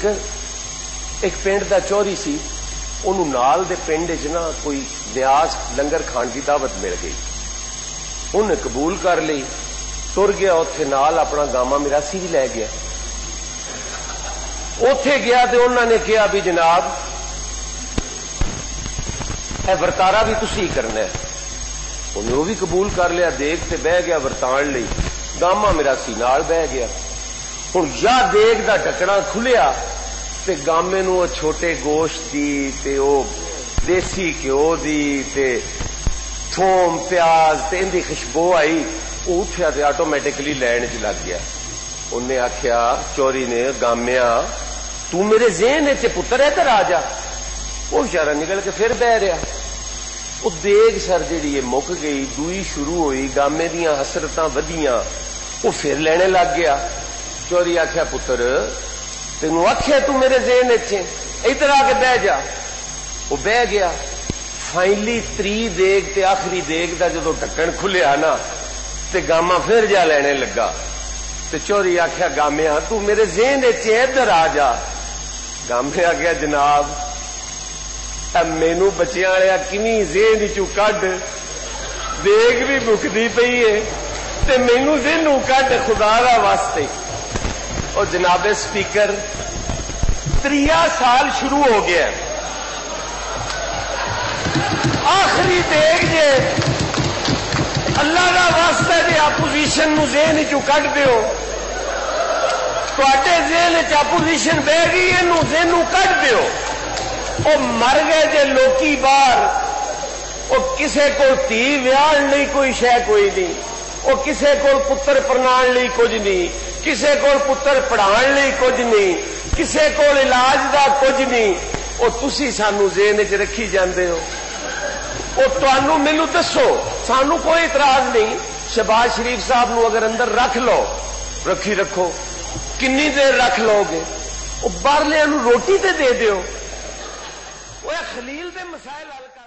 ایک پنڈ دا چوری سی، انہوں نال دے پنڈ چ نا کوئی نیاز لنگر کھان کی دعوت مل گئی، انہیں قبول کر لی، تر گیا اوتھے نال اپنا گاما میراسی بھی لے گیا۔ اوتھے گیا تے انہوں نے کہا بھی جناب اے ورتارا بھی تسی کرنا ہے، انہیں وہ بھی قبول کر لیا، دیکھ تے بہ گیا ورتان لئی، گاما میراسی نال بہ گیا۔ ہوں یا دیگ دا ڈکنا کھلیا تے گامے نو وہ چھوٹے گوشت دی تے وہ دیسی گھیو دی تے تھوم پیاز تے ان دی خوشبو آئی، وہ اٹھیا تے آٹومیٹکلی لین چ لگ گیا۔ انہیں آخیا چوری نے، گامیا تو میرے ذہن چ پتر ادھر آ جا۔ وہ بچارا نکل کے پھر بہ رہا، وہ دیگ سر جیڑی مک گئی، دوئی شروع ہوئی، گامے دیاں حسرتاں ودیاں، وہ پھر لینے لگ گیا۔ چوری آخیا پتر تینوں آخیا تو میرے ذہن ادھر آ کے بہ جا، وہ بہ گیا۔ فائنلی تری دیگ تے آخری دیگ دا جدو ڈکن کھلیا نا تے گاما پھر جا لینے لگا، تے چوری آخیا گامیا تو میرے ذہن ادھر آ جا۔ گامے آخیا جناب مینو بچیاں والیا کمی ذہن چو کڈ، دیگ بھی مکتی پئی ہے تے مینو ذہنوں کڈ خدا دا واسطے۔ اور جناب سپیکر 3 سال شروع ہو گیا، آخری دیکھ جے اللہ کا واسطہ جی اپوزیشن نو ذہن چو کڈ دیو، تے ذہن چ اپوزیشن بہ گئی، یہ ذہنوں کڈ دیو۔ وہ مر گئے جے لوکی باہر، وہ کسے کو تھی ویان نہیں کوئی شے کوئی نہیں، وہ کسے کو پتر پرنان لی کچھ نہیں، کسے کو پتر پڑھان لی کچھ نہیں، کسے کو علاج دا کچھ نہیں، وہ تسی سانو ذہن چ رکھی جاندے ہو۔ وہ تانوں مینوں دسو، سانو کوئی اعتراض نہیں، شہباز شریف صاحب نو اگر اندر رکھ لو، رکھی رکھو، کنی دیر رکھ لو گے؟ وہ باہرلیاں نو روٹی تے دے دیو، وہ خلیل دے مسائل حل کر